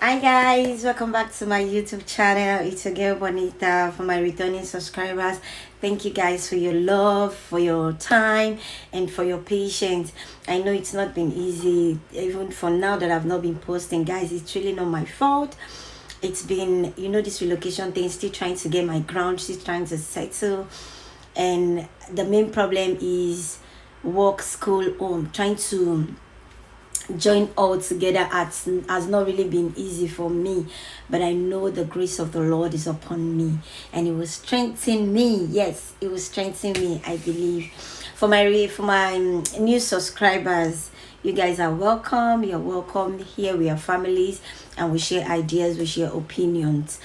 Hi guys, welcome back to my YouTube channel. It's your girl Bonita. For my returning subscribers, thank you guys for your love, for your time, and for your patience. I know it's not been easy, even for now that I've not been posting. Guys, it's really not my fault. It's been, this relocation thing, still trying to get my ground, still trying to settle. And the main problem is work, school, home. Trying to join all together has not really been easy for me, but I know the grace of the Lord is upon me, and it will strengthen me. Yes, it will strengthen me, I believe. For my new subscribers, you guys are welcome. You're welcome here. We are families, and we share ideas, we share opinions.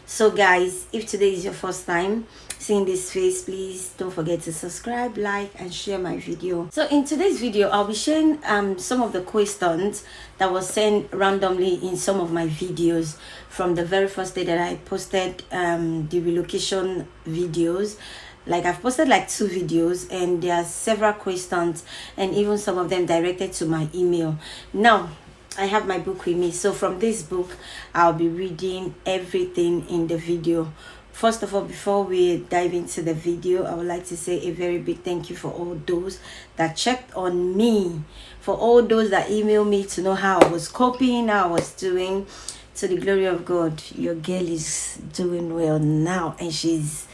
So guys, if today is your first time seeing this face, please don't forget to subscribe, like, and share my video. So in today's video, I'll be sharing some of the questions that was sent randomly in some of my videos from the very first day that I posted the relocation videos. Like, I've posted like 2 videos, and there are several questions, and even some of them directed to my email. Now I have my book with me, so from this book I'll be reading everything in the video. First of all, before we dive into the video, I would like to say a very big thank you for all those that checked on me, for all those that emailed me to know how I was coping, how I was doing. To the glory of God, your girl is doing well now, and she's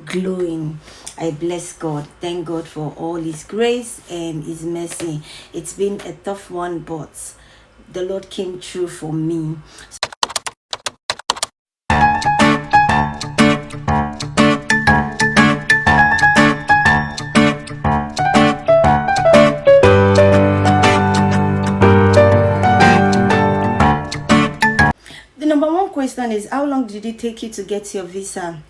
glowing. I bless God. Thank God for all his grace and his mercy. It's been a tough one, but the Lord came through for me. The number one question is, how long did it take you to get your visa?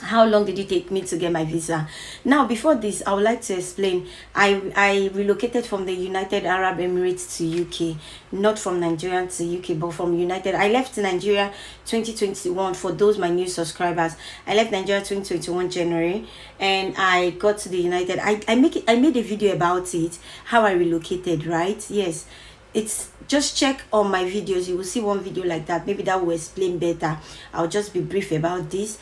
How long did it take me to get my visa? Now, before this, I would like to explain. I relocated from the United Arab Emirates to UK, not from Nigeria to UK, but from United. I left Nigeria 2021. For those my new subscribers, I left Nigeria 2021 January, and I got to the United. I made a video about it, how I relocated, right? Yes, it's just check on my videos. You will see one video like that. Maybe that will explain better. I'll just be brief about this.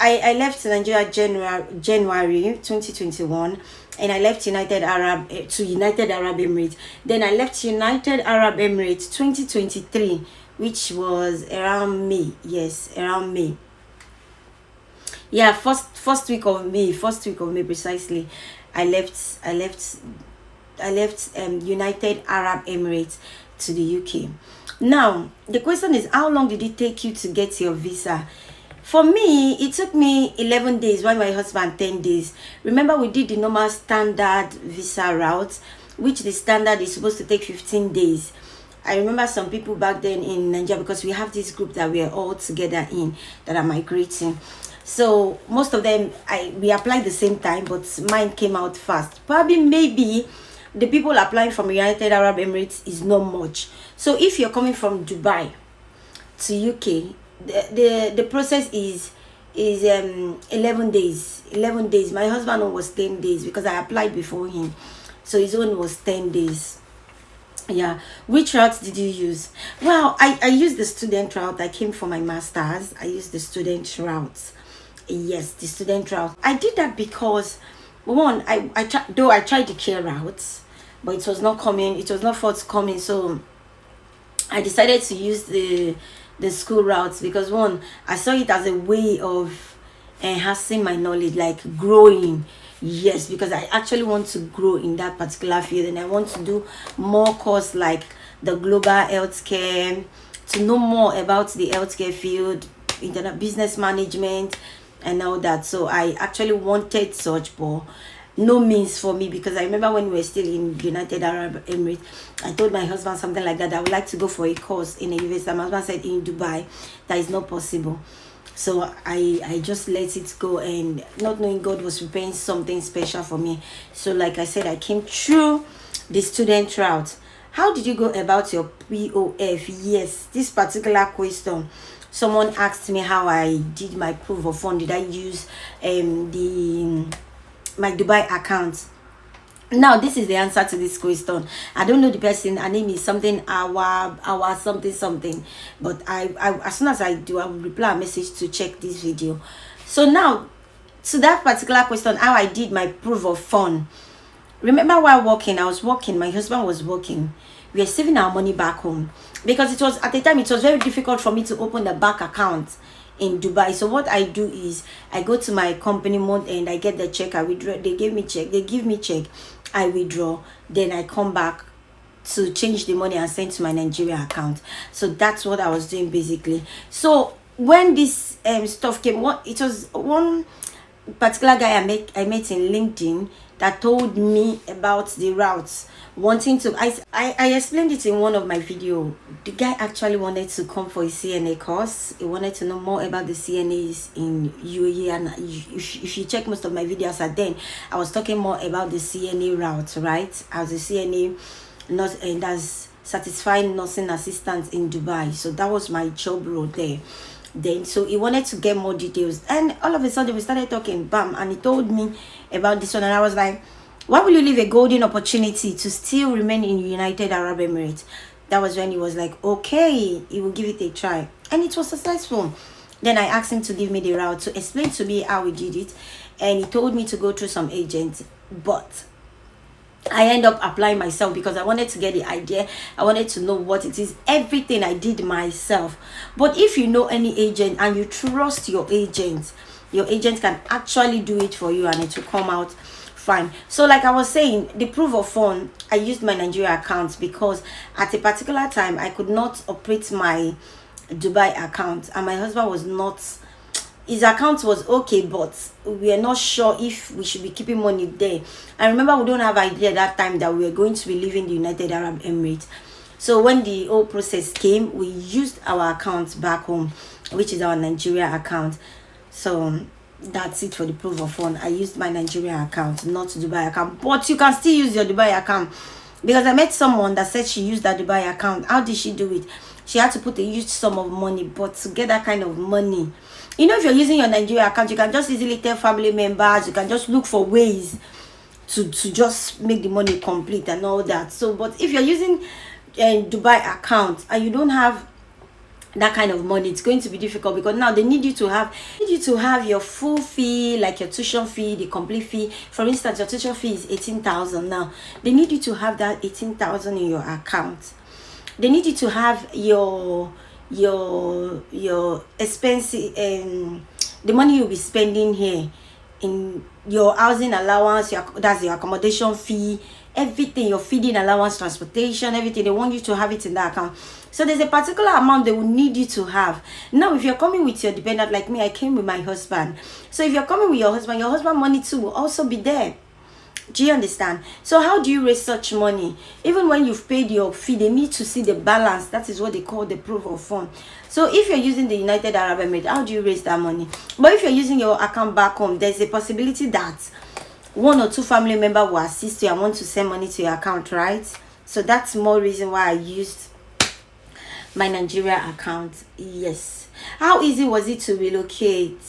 I left Nigeria January 2021, and I left United Arab Emirates. Then I left United Arab Emirates 2023, which was around May. Yes, around May. Yeah, first week of May precisely. I left United Arab Emirates to the UK. Now, the question is, how long did it take you to get your visa? For me, it took me 11 days, while my husband 10 days. Remember, we did the normal standard visa route, which the standard is supposed to take 15 days. I remember some people back then in Nigeria, because we have this group that we are all together in, that are migrating. So most of them, we applied the same time, but mine came out fast. Probably, maybe the people applying from United Arab Emirates is not much. So if you're coming from Dubai to UK, the process is 11 days. My husband own was 10 days, because I applied before him, so his own was 10 days. Yeah. Which route did you use? Well, I used the student route. I came for my master's. I used the student route. Yes, the student route. I did that because, one, I tried the care route, but it was not forthcoming. So I decided to use the school routes, because, one, I saw it as a way of enhancing my knowledge, like growing. Yes, because I actually want to grow in that particular field, and I want to do more course like the global healthcare, to know more about the healthcare field, internet business management, and all that. So I actually wanted such, but no means for me, because I remember when we were still in United Arab Emirates, I told my husband something like that I would like to go for a course in a university. My husband said in Dubai that is not possible. So I just let it go, and not knowing God was preparing something special for me. So like I said, I came through the student route. How did you go about your POF? Yes, this particular question, someone asked me how I did my proof of fund. Did I use my Dubai account? Now this is the answer to this question. I don't know the person. Her name is something our something something, but I as soon as I do, I will reply a message to check this video. So now to that particular question, how I did my proof of fund. Remember, while working, I was working, my husband was working, we were saving our money back home, because it was at the time it was very difficult for me to open a bank account in Dubai. So what I do is I go to my company month and I get the check, I withdraw, they give me check, I withdraw, then I come back to change the money and send to my Nigeria account. So that's what I was doing basically. So when this stuff came, it was one particular guy I met in LinkedIn that told me about the routes, wanting to I explained it in one of my video. The guy actually wanted to come for a CNA course. He wanted to know more about the CNAs in UAE, and if you check most of my videos at then, I was talking more about the CNA route, right? As a CNA nurse, and as satisfying nursing assistant in Dubai. So that was my job role there. Then so he wanted to get more details, and all of a sudden we started talking, bam, and he told me about this one, and I was like, why will you leave a golden opportunity to still remain in United Arab Emirates? That was when he was like, okay, he will give it a try, and it was successful. Then I asked him to give me the route, to explain to me how we did it, and he told me to go through some agents, but I end up applying myself because I wanted to get the idea. I wanted to know what it is. Everything I did myself. But if you know any agent and you trust your agent can actually do it for you, and it will come out fine. So like I was saying, the proof of fund, I used my Nigeria account because at a particular time I could not operate my Dubai account, and my husband was not, his account was okay, but we are not sure if we should be keeping money there. I remember we don't have idea at that time that we were going to be leaving the United Arab Emirates. So when the whole process came, we used our account back home, which is our Nigeria account. So that's it for the proof of fund. I used my Nigeria account, not Dubai account, but you can still use your Dubai account, because I met someone that said she used that Dubai account. How did she do it? She had to put a huge sum of money, but to get that kind of money, you know, if you're using your Nigeria account, you can just easily tell family members, you can just look for ways to just make the money complete and all that. So but if you're using a Dubai account and you don't have that kind of money, it's going to be difficult, because now they need you to have your full fee, like your tuition fee, the complete fee. For instance, your tuition fee is 18,000. Now they need you to have that 18,000 in your account. They need you to have your expenses, the money you'll be spending here, in your housing allowance, that's your accommodation fee, everything, your feeding allowance, transportation, everything. They want you to have it in that account. So there's a particular amount they will need you to have. Now if you're coming with your dependent, like me, I came with my husband. So if you're coming with your husband money too will also be there. Do you understand? So how do you raise such money? Even when you've paid your fee, they need to see the balance. That is what they call the proof of fund. So if you're using the United Arab Emirates, how do you raise that money? But if you're using your account back home, there's a possibility that one or two family members will assist you and want to send money to your account, right? So that's more reason why I used my Nigeria account. Yes. How easy was it to relocate?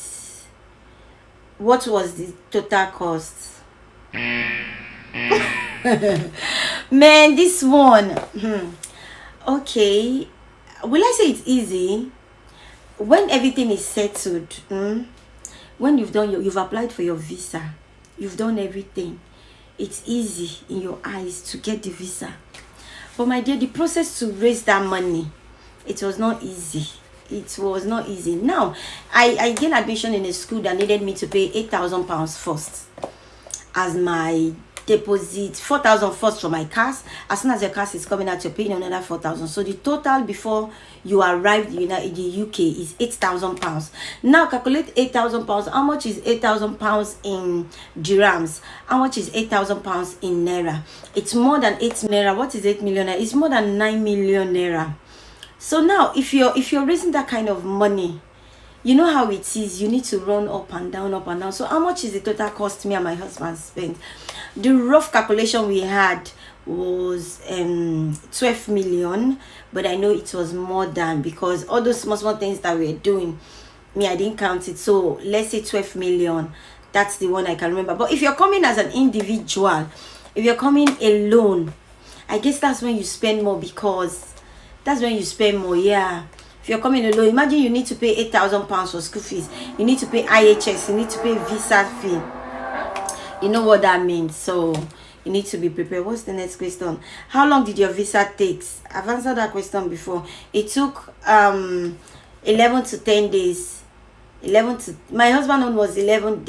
What was the total cost? Man, this one, okay, will I say it's easy? When everything is settled, when you've applied for your visa, you've done everything, it's easy in your eyes to get the visa. But my dear, the process to raise that money, it was not easy. It was not easy. Now I gained admission in a school that needed me to pay £8,000 first as my deposit, 4,000 first for my cars. As soon as your car is coming out, you're paying another 4,000. So the total before you arrive in the UK is £8,000. Now calculate £8,000. How much is £8,000 in dirhams? How much is £8,000 in naira? It's more than 8 naira. What is 8 million naira? It's more than 9 million naira. So now if you're raising that kind of money, you know how it is. You need to run up and down, up and down. So how much is the total cost me and my husband spent? The rough calculation we had was 12 million, but I know it was more than, because all those small things that we're doing, I didn't count it. So let's say 12 million. That's the one I can remember. But if you're coming as an individual If you're coming alone, I guess that's when you spend more, because that's when you spend more. Yeah. If you're coming alone, imagine you need to pay £8,000 for school fees. You need to pay IHS. You need to pay visa fee. You know what that means. So you need to be prepared. What's the next question? How long did your visa take? I've answered that question before. It took 11 to 10 days. My husband one was 10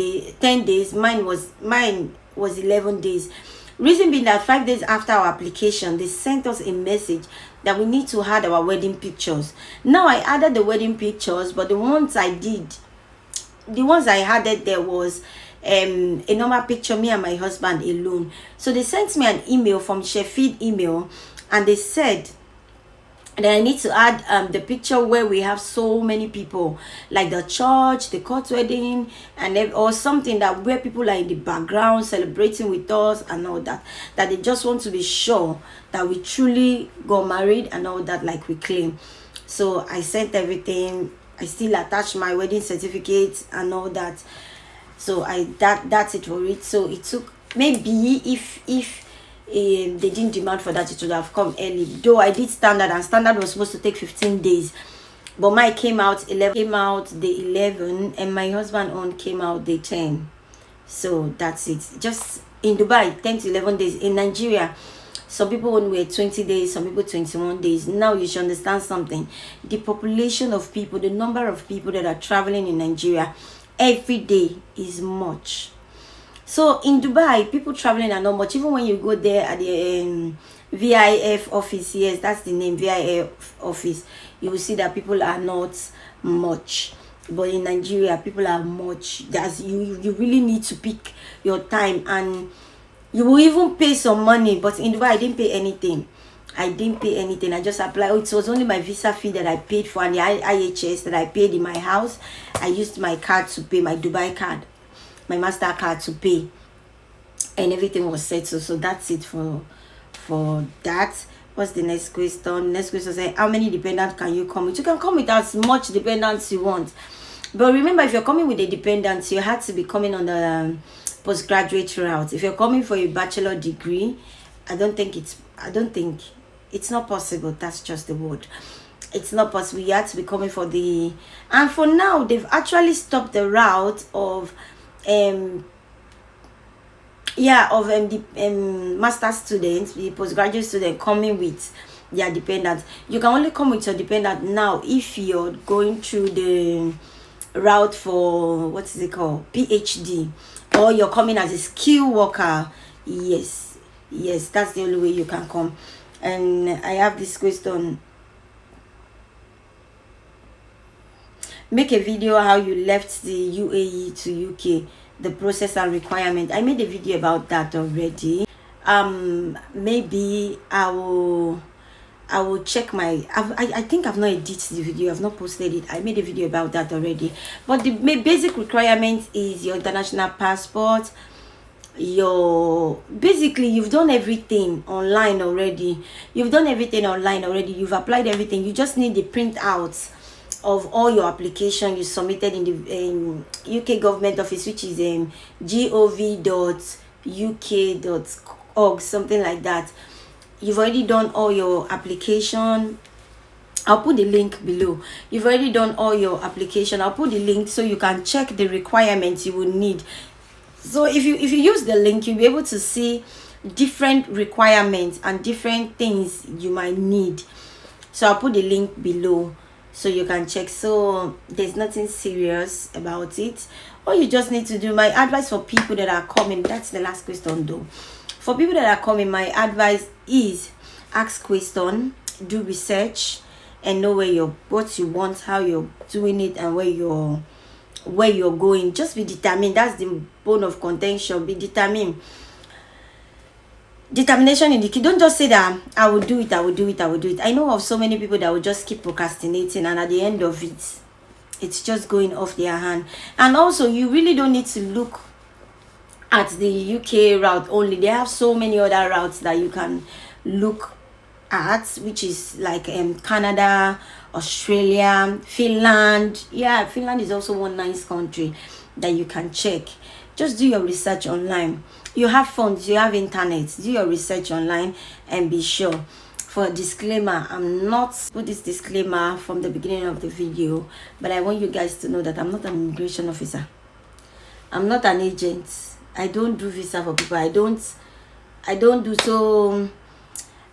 days. Mine was 11 days. Reason being that 5 days after our application, they sent us a message that we need to add our wedding pictures. Now I added the wedding pictures, but the ones I added there was a normal picture, me and my husband alone. So they sent me an email from Sheffield email, and they said that I need to add the picture where we have so many people, like the church, the court wedding, and or something that where people are in the background celebrating with us and all that. That they just want to be sure that we truly got married and all that, like we claim. So I sent everything. I still attached my wedding certificate and all that. So that's it for it. So it took, maybe if they didn't demand for that, it would have come early. Though I did standard, and standard was supposed to take 15 days, but mine came out day 11, and my husband own came out day 10. So that's it. Just in Dubai, 10 to 11 days. In Nigeria, some people only wait 20 days, some people 21 days. Now you should understand something. The population of people, the number of people that are traveling in Nigeria every day is much. So in Dubai, people traveling are not much. Even when you go there at the VIF office, yes, that's the name, VIF office, you will see that people are not much. But in Nigeria, people are much. That's you really need to pick your time, and you will even pay some money. But in Dubai, I didn't pay anything. I just applied. It was only my visa fee that I paid for, and the IHS that I paid in my house. I used my card to pay, my Dubai card, my MasterCard to pay, and everything was settled. So that's it for that. What's the next question? Next question says, how many dependents can you come with? You can come with as much dependents you want, but remember, if you're coming with a dependent, you have to be coming on the postgraduate route. If you're coming for a bachelor degree, I don't think it's not possible. That's just the word. It's not possible. You have to be coming for the, and for now they've actually stopped the route of the master students, the postgraduate student coming with their dependents. You can only come with your dependent now if you're going through the route for, what is it called, PhD, or you're coming as a skilled worker. Yes, that's the only way you can come. And I have this question. Make a video how you left the UAE to UK, the process and requirement. I made a video about that already. Maybe I will check my, I think I've not edited the video, I've not posted it. I made a video about that already. But the basic requirement is your international passport. Basically you've done everything online already. You've applied everything. You just need the printouts of all your application you submitted in the UK government office, which is gov.uk.org, something like that. You've already done all your application. I'll put the link below. You've already done all your application. I'll put the link so you can check the requirements you will need. So if you use the link, you'll be able to see different requirements and different things you might need. So I'll put the link below so you can check. So there's nothing serious about it. All you just need to do, my advice for people that are coming, that's the last question though. For people that are coming, my advice is ask question, do research, and know what you want, how you're doing it, and where you're going. Just be determined. That's the bone of contention. Be determined. Determination in the key. Don't just say that I will do it. I know of so many people that will just keep procrastinating, and at the end of it, it's just going off their hand. And also, you really don't need to look at the UK route only. They have so many other routes that you can look at, which is like Canada, Australia, Finland. Yeah, Finland is also one nice country that you can check. Just do your research online. you have phones, you have internet, do your research online, and be sure. For a disclaimer, I'm not put this disclaimer from the beginning of the video, but I want you guys to know that I'm not an immigration officer. I'm not an agent. I don't do visa for people. I don't do so.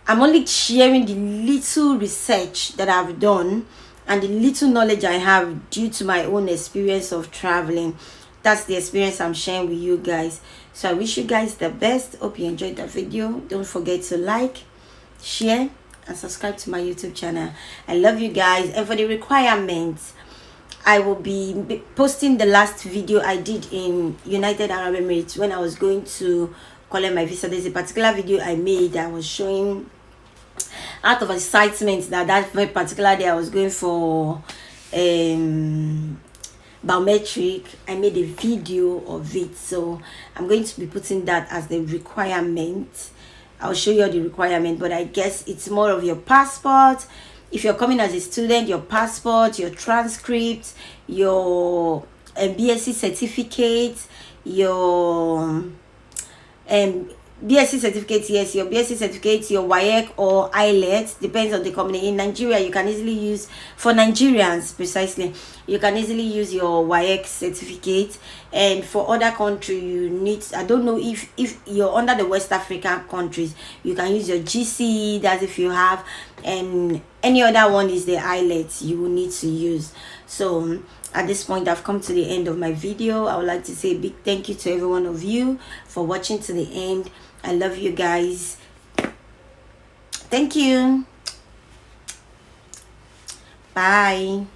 I'm only sharing the little research that I've done and the little knowledge I have due to my own experience of traveling. That's the experience I'm sharing with you guys. So I wish you guys the best. Hope you enjoyed the video. Don't forget to like, share, and subscribe to my YouTube channel. I love you guys. And for the requirements, I will be posting the last video I did in United Arab Emirates when I was going to collect my visa. There's a particular video I made that was showing, out of excitement, that very particular day I was going for biometric. I made a video of it, so I'm going to be putting that as the requirement. I'll show you the requirement, but I guess it's more of your passport. If you're coming as a student, your passport, your transcript, your BSc certificate, your BSc certificate, yes, your BSc certificate, your WAEC or IELTS, depends on the company. In Nigeria, you can easily use, for Nigerians precisely, you can easily use your WAEC certificate. And for other countries, you need, I don't know if you're under the West African countries, you can use your GCE, that's if you have, and any other one is the IELTS you will need to use. So at this point, I've come to the end of my video. I would like to say a big thank you to every one of you for watching to the end. I love you guys. Thank you. Bye.